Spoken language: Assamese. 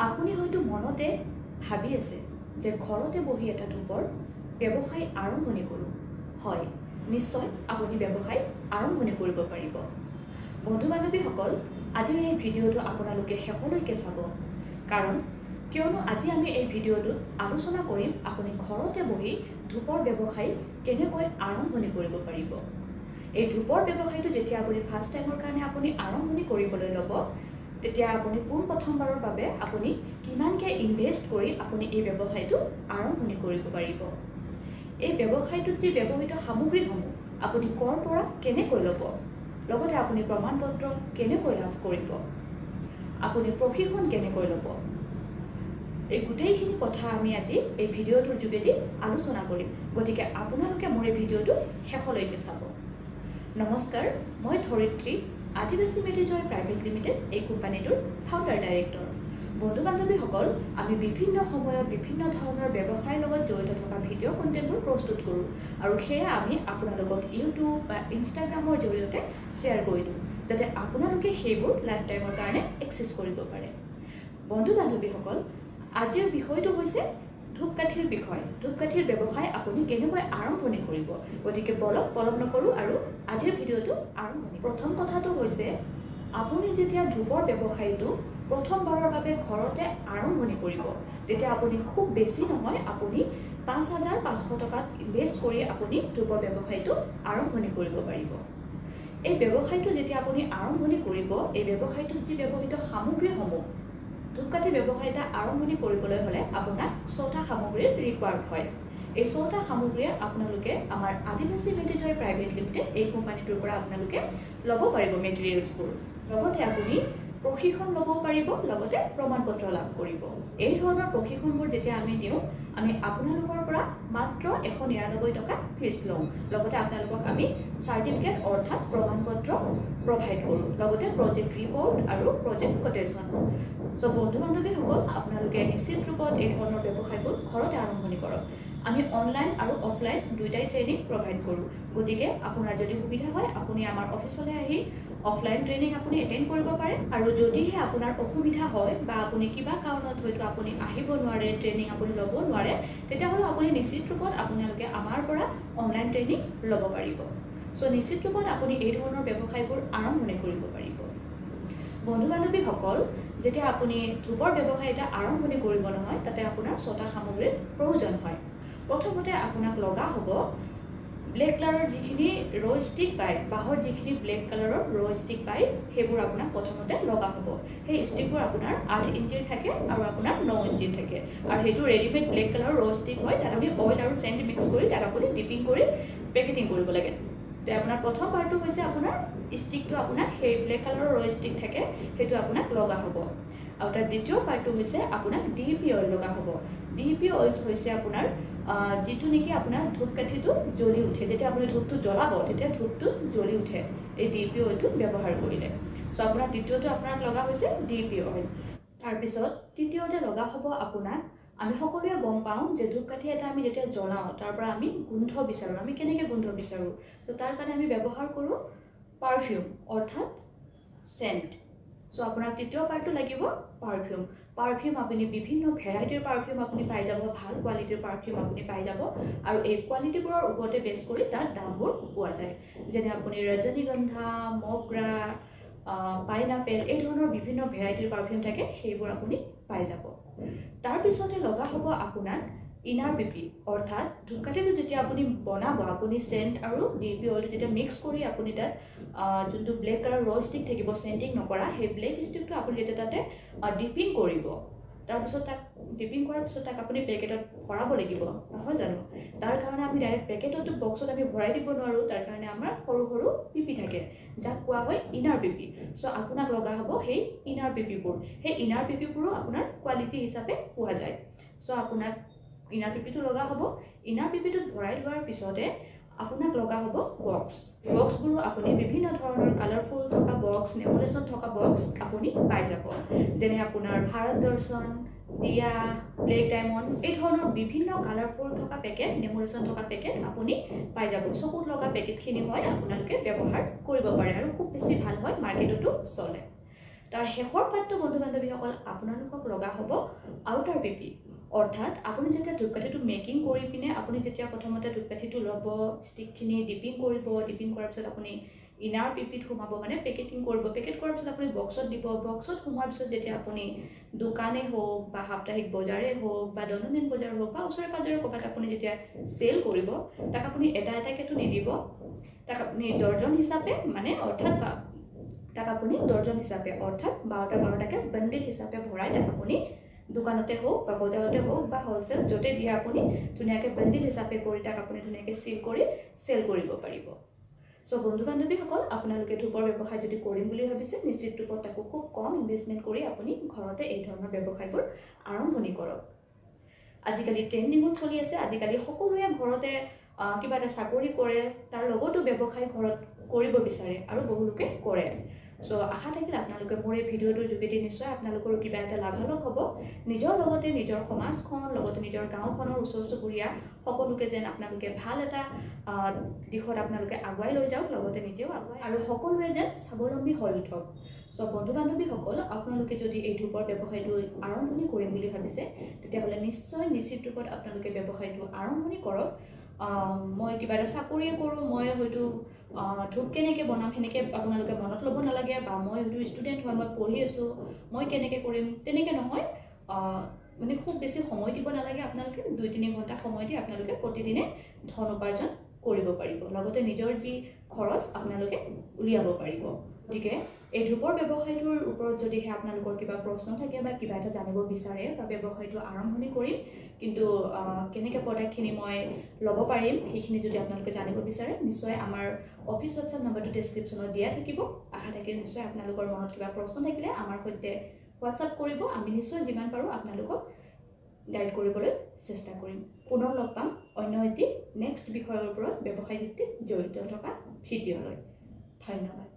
আপুনি হয়তো মনতে ভাবি আছে যে ঘৰতে বহি এটা ধূপৰ ব্যৱসায় আৰম্ভণি কৰোঁ। হয়, নিশ্চয় আপুনি ব্যৱসায় আৰম্ভণি কৰিব পাৰিব। বন্ধু বান্ধৱীসকল, আজিৰ এই ভিডিঅ'টো আপোনালোকে শেষলৈকে চাব, কাৰণ কিয়নো আজি আমি এই ভিডিঅ'টোত আলোচনা কৰিম আপুনি ঘৰতে বহি ধূপৰ ব্যৱসায় কেনেকৈ আৰম্ভণি কৰিব পাৰিব। এই ধূপৰ ব্যৱসায়টো যেতিয়া আপুনি ফাৰ্ষ্ট টাইমৰ কাৰণে আপুনি আৰম্ভণি কৰিবলৈ ল'ব, তেতিয়া আপুনি পোনপ্ৰথমবাৰৰ বাবে আপুনি কিমানকৈ ইনভেষ্ট কৰি আপুনি এই ব্যৱসায়টো আৰম্ভণি কৰিব পাৰিব। এই ব্যৱসায়টোত যি ব্যৱহৃত সামগ্ৰীসমূহ আপুনি ক'ৰ পৰা কেনেকৈ ল'ব, লগতে আপুনি প্ৰমাণপত্ৰ কেনেকৈ লাভ কৰিব, আপুনি প্ৰশিক্ষণ কেনেকৈ ল'ব, এই গোটেইখিনি কথা আমি আজি এই ভিডিঅ'টোৰ যোগেদি আলোচনা কৰিম। গতিকে আপোনালোকে মোৰ এই ভিডিঅ'টো শেষলৈকে চাব। নমস্কাৰ, মই ধৰিত্ৰী, আদিবাসী মেডিজয় প্ৰাইভেট লিমিটেড এই কোম্পানীটোৰ ফাউণ্ডাৰ ডাইৰেক্টৰ। বন্ধু বান্ধৱীসকল, আমি বিভিন্ন সময়ত বিভিন্ন ধৰণৰ ব্যৱসায়ৰ লগত জড়িত থকা ভিডিঅ' কণ্টেণ্টবোৰ প্ৰস্তুত কৰোঁ, আৰু সেয়া আমি আপোনালোকক ইউটিউব বা ইনষ্টাগ্ৰামৰ জৰিয়তে শ্বেয়াৰ কৰি দিওঁ, যাতে আপোনালোকে সেইবোৰ লাইফ টাইমৰ কাৰণে এক্সেছ কৰিব পাৰে। বন্ধু বান্ধৱীসকল, আজিৰ বিষয়টো হৈছে ধূপকাঠিৰ বিষয়। ধূপকাঠিৰ ব্যৱসায় আপুনি কেনেকৈ আৰম্ভণি কৰিব। গতিকে বলক পলম নকৰোঁ আৰু আজিৰ ভিডিঅ'টো আৰম্ভণি। প্ৰথম কথাটো হৈছে, আপুনি যেতিয়া ধূপৰ ব্যৱসায়টো প্ৰথমবাৰৰ বাবে ঘৰতে আৰম্ভণি কৰিব, তেতিয়া আপুনি খুব বেছি নহয়, আপুনি ৫,৫০০ টকাত ইনভেষ্ট কৰি আপুনি ধূপৰ ব্যৱসায়টো আৰম্ভণি কৰিব পাৰিব। এই ব্যৱসায়টো যেতিয়া আপুনি আৰম্ভণি কৰিব, এই ব্যৱসায়টোত যি ব্যৱহৃত সামগ্ৰীসমূহ, ধূপকাঠি ব্যৱসায় এটা আৰম্ভণি কৰিবলৈ হ'লে আপোনাক ৬টা সামগ্ৰীৰ ৰিকুৱাৰ্ড হয়। এই ৬টা সামগ্ৰীয়ে আপোনালোকে আমাৰ আদিবাসী মেডিজয় প্ৰাইভেট লিমিটেড এই কোম্পানীটোৰ পৰা আপোনালোকে ল'ব পাৰিব মেটেৰিয়েলছবোৰ। লগতে আপুনি প্ৰশিক্ষণ ল'ব পাৰিব, লগতে প্ৰমাণপত্ৰ লাভ কৰিব। এই ধৰণৰ প্ৰশিক্ষণবোৰ যেতিয়া আমি দিওঁ, আমি আপোনালোকৰ পৰা মাত্ৰ ১৯৯ টকা ফিজ লওঁ। লগতে আপোনালোকক আমি চাৰ্টিফিকেট অৰ্থাৎ প্ৰমাণপত্ৰ প্ৰভাইড কৰোঁ, লগতে প্ৰজেক্ট ৰিপৰ্ট আৰু প্ৰজেক্ট কোটেশ্যন। চ' বন্ধু বান্ধৱীসকল, আপোনালোকে নিশ্চিত ৰূপত এই ধৰণৰ ব্যৱসায়বোৰ ঘৰতে আৰম্ভণি কৰক। আমি অনলাইন আৰু অফলাইন দুয়োটাই ট্ৰেইনিং প্ৰভাইড কৰোঁ। গতিকে আপোনাৰ যদি সুবিধা হয়, আপুনি আমাৰ অফিচলৈ আহি অফলাইন ট্ৰেইনিং আপুনি এটেণ্ড কৰিব পাৰে, আৰু যদিহে আপোনাৰ অসুবিধা হয় বা আপুনি কিবা কাৰণত হয়তো আপুনি আহিব নোৱাৰে, ট্ৰেইনিং আপুনি ল'ব নোৱাৰে, তেতিয়াহ'লে আপুনি নিশ্চিত ৰূপত আপোনালোকে আমাৰ পৰা অনলাইন ট্ৰেইনিং ল'ব পাৰিব। চ' নিশ্চিত ৰূপত আপুনি এই ধৰণৰ ব্যৱসায়বোৰ আৰম্ভণি কৰিব পাৰিব। বন্ধু বান্ধৱীসকল, যেতিয়া আপুনি ধূপৰ ব্যৱসায় এটা আৰম্ভণি কৰিব নহয়, তাতে আপোনাৰ ৬টা সামগ্ৰীৰ প্ৰয়োজন হয়। প্ৰথমতে আপোনাক লগা হ'ব ব্লেক কালাৰৰ যিখিনি ৰ' ষ্টিক পায়, বাঁহৰ যিখিনি ব্লেক কালাৰৰ ৰ' ষ্টিক পায়, সেইবোৰ আপোনাক প্ৰথমতে লগা হ'ব। সেই ষ্টিকবোৰ আপোনাৰ ৮ ইঞ্চিৰ থাকে আৰু আপোনাৰ ৯ ইঞ্চিৰ থাকে, আৰু সেইটো ৰেডিমেড ব্লেক কালাৰৰ ৰ' ষ্টিক হয়। তাত আপুনি অইল আৰু চেণ্ট মিক্স কৰি তাত আপুনি ডিপিং কৰি পেকেটিং কৰিব লাগে। এতিয়া আপোনাৰ প্ৰথম পাৰ্টটো হৈছে আপোনাৰ ষ্টিকটো, আপোনাক সেই ব্লেক কালাৰৰ ৰ' ষ্টিক থাকে, সেইটো আপোনাক লগা হ'ব। আৰু তাৰ দ্বিতীয় পাৰ্টটো হৈছে আপোনাক DEP অইল লগা হ'ব। DEP অইল হৈছে আপোনাৰ যিটো নেকি আপোনাৰ ধূপকাঠিটো জ্বলি উঠে, যেতিয়া আপুনি ধূপটো জ্বলাব তেতিয়া ধূপটো জ্বলি উঠে এই DEP অইলটো ব্যৱহাৰ কৰিলে। চ' আপোনাৰ দ্বিতীয়টো আপোনাক লগা হৈছে DEP অইল। তাৰপিছত তৃতীয়তে লগা হ'ব আপোনাক, আমি সকলোৱে গম পাওঁ যে ধূপকাঠি এটা আমি যেতিয়া জ্বলাওঁ, তাৰ পৰা আমি গোন্ধ বিচাৰোঁ। আমি কেনেকৈ গোন্ধ বিচাৰোঁ? চ' তাৰ কাৰণে আমি ব্যৱহাৰ কৰোঁ পাৰফিউম অৰ্থাৎ চেণ্ট। চ' আপোনাৰ তৃতীয় পাৰ্টটো লাগিব পাৰফিউম। পাৰফিউম আপুনি বিভিন্ন ভেৰাইটিৰ পাৰফিউম আপুনি পাই যাব, ভাল কোৱালিটিৰ পাৰফিউম আপুনি পাই যাব, আৰু এই কোৱালিটিবোৰৰ ওপৰতে বেছ কৰি তাৰ দামবোৰ পোৱা যায়। যেনে আপুনি ৰজনীগন্ধা, মগৰা, পাইনাপেল, এই ধৰণৰ বিভিন্ন ভেৰাইটিৰ পাৰফিউম থাকে, সেইবোৰ আপুনি পাই যাব। তাৰপিছতে লগা হ'ব আপোনাক ইনাৰ পিপি, অৰ্থাৎ ধূপকাঠিটো যেতিয়া আপুনি বনাব, আপুনি চেণ্ট আৰু DEP অইলটো যেতিয়া মিক্স কৰি আপুনি তাত যোনটো ব্লেক কালাৰ ৰ' ষ্টিক থাকিব চেণ্টিং নকৰা, সেই ব্লেক ষ্টিকটো আপুনি যেতিয়া তাতে ডিপিং কৰিব, তাৰপিছত তাক ডিপিং কৰাৰ পিছত তাক আপুনি পেকেটত ভৰাব লাগিব, নহয় জানো? তাৰ কাৰণে আমি ডাইৰেক্ট পেকেটতো বক্সত আমি ভৰাই দিব নোৱাৰোঁ। তাৰ কাৰণে আমাৰ সৰু সৰু পিপি থাকে, যাক কোৱা হয় ইনাৰ পিপি। চ' আপোনাক লগা হ'ব সেই ইনাৰ পিপিবোৰ। সেই ইনাৰ পিপিবোৰো আপোনাৰ কোৱালিটি হিচাপে পোৱা যায়। চ' আপোনাক ইনাৰ পিপিটো লগা হ'ব। ইনাৰ পিপিটোত ভৰাই লোৱাৰ পিছতে আপোনাক লগা হ'ব বক্স। বক্সবোৰো আপুনি বিভিন্ন ধৰণৰ কালাৰফুল থকা বক্স, নেমুলেশ্যন থকা বক্স আপুনি পাই যাব। যেনে আপোনাৰ ভাৰত দৰ্শন, দিয়া, ব্লেক ডায়মণ্ড, এই ধৰণৰ বিভিন্ন কালাৰফুল থকা পেকেট, নেমুলেশ্যন থকা পেকেট আপুনি পাই যাব। চকুত লগা পেকেটখিনি হয় আপোনালোকে ব্যৱহাৰ কৰিব পাৰে, আৰু খুব বেছি ভাল হয়, মাৰ্কেটতো চলে। তাৰ শেষৰ পাঠটো বন্ধু বান্ধৱীসকল আপোনালোকক লগা হ'ব আউটাৰ পিপি, অৰ্থাৎ আপুনি যেতিয়া ধূপকাঠিটো মেকিং কৰি পিনে আপুনি যেতিয়া প্ৰথমতে ধূপকাঠিটো ল'ব, ষ্টিকখিনি ডিপিং কৰিব, ডিপিং কৰাৰ পিছত আপুনি ইনাৰ পিপিত সোমাব, মানে পেকেটিং কৰিব, পেকেট কৰাৰ পিছত আপুনি বক্সত দিব, বক্সত সোমোৱাৰ পিছত যেতিয়া আপুনি দোকানেই হওক বা সাপ্তাহিক বজাৰেই হওক বা দৈনন্দিন বজাৰ হওক বা ওচৰে পাজৰে ক'ৰবাত আপুনি যেতিয়া চেল কৰিব, তাক আপুনি এটা এটাকেতো নিদিব, তাক আপুনি দৰ্জন হিচাপে মানে অৰ্থাৎ তাক আপুনি দৰ্জন হিচাপে অৰ্থাৎ 12টাকে বান্ডিল হিচাপে ভৰাই তাক আপুনি দোকানতে হওক বা বজাৰতে হওক বা হ'লচেল য'তে দিয়ে আপুনি ধুনীয়াকৈ বান্ডিল হিচাপে কৰি তাক আপুনি ধুনীয়াকৈ চিল কৰি চেল কৰিব পাৰিব। চ' বন্ধু বান্ধৱীসকল, আপোনালোকে ধূপৰ ব্যৱসায় যদি কৰিম বুলি ভাবিছে, নিশ্চিত ৰূপত তাকো খুব কম ইনভেষ্টমেণ্ট কৰি আপুনি ঘৰতে এই ধৰণৰ ব্যৱসায়বোৰ আৰম্ভণি কৰক। আজিকালি ট্ৰেণ্ডিঙত চলি আছে, আজিকালি সকলোৱে ঘৰতে কিবা এটা চাকৰি কৰে, তাৰ লগতো ব্যৱসায় ঘৰত কৰিব বিচাৰে আৰু বহুলোকে কৰে। চ' আশা থাকিলে আপোনালোকে মোৰ এই ভিডিঅ'টোৰ যোগেদি নিশ্চয় আপোনালোকৰো কিবা এটা লাভালাভ হ'ব। নিজৰ লগতে নিজৰ সমাজখন, লগতে নিজৰ গাঁওখনৰ ওচৰ চুবুৰীয়া সকলোকে যেন আপোনালোকে ভাল এটা দিশত আপোনালোকে আগুৱাই লৈ যাওক, লগতে নিজেও আগুৱাই আৰু সকলোৱে যেন স্বাৱলম্বী হৈ উঠক। চ' বন্ধু বান্ধৱীসকল, আপোনালোকে যদি এই ধূপৰ ব্যৱসায়টো আৰম্ভণি কৰিম বুলি ভাবিছে, তেতিয়াহ'লে নিশ্চয় নিশ্চিত ৰূপত আপোনালোকে ব্যৱসায়টো আৰম্ভণি কৰক। মই কিবা এটা চাকৰিয়ে কৰোঁ, মই হয়তো ধূপ কেনেকৈ বনাম সেনেকৈ আপোনালোকে মনত ল'ব নালাগে, বা মই হয়তো ষ্টুডেণ্ট হয়, মই পঢ়ি আছোঁ, মই কেনেকৈ কৰিম তেনেকৈ নহয়। মানে খুব বেছি সময় দিব নালাগে, আপোনালোকে 2-3 ঘণ্টা সময় দি আপোনালোকে প্ৰতিদিনে ধন উপাৰ্জন কৰিব পাৰিব, লগতে নিজৰ যি খৰচ আপোনালোকে উলিয়াব পাৰিব। গতিকে এই ধূপৰ ব্যৱসায়টোৰ ওপৰত যদিহে আপোনালোকৰ কিবা প্ৰশ্ন থাকে বা কিবা এটা জানিব বিচাৰে বা ব্যৱসায়টো আৰম্ভণি কৰিম কিন্তু কেনেকৈ প্ৰডাক্টখিনি মই ল'ব পাৰিম সেইখিনি যদি আপোনালোকে জানিব বিচাৰে, নিশ্চয় আমাৰ অফিচ হোৱাটছআপ নম্বৰটো ডেছক্ৰিপশ্যনত দিয়া থাকিব। আশা থাকিলে নিশ্চয় আপোনালোকৰ মনত কিবা প্ৰশ্ন থাকিলে আমাৰ সৈতে হোৱাটছআপ কৰিব, আমি নিশ্চয় যিমান পাৰোঁ আপোনালোকক গাইড কৰিবলৈ চেষ্টা কৰিম। পুনৰ লগ পাম অন্য এটি নেক্সট বিষয়ৰ ওপৰত ব্যৱসায় ভিত্তিক জড়িত থকা ভিডিঅ'লৈ। ধন্যবাদ।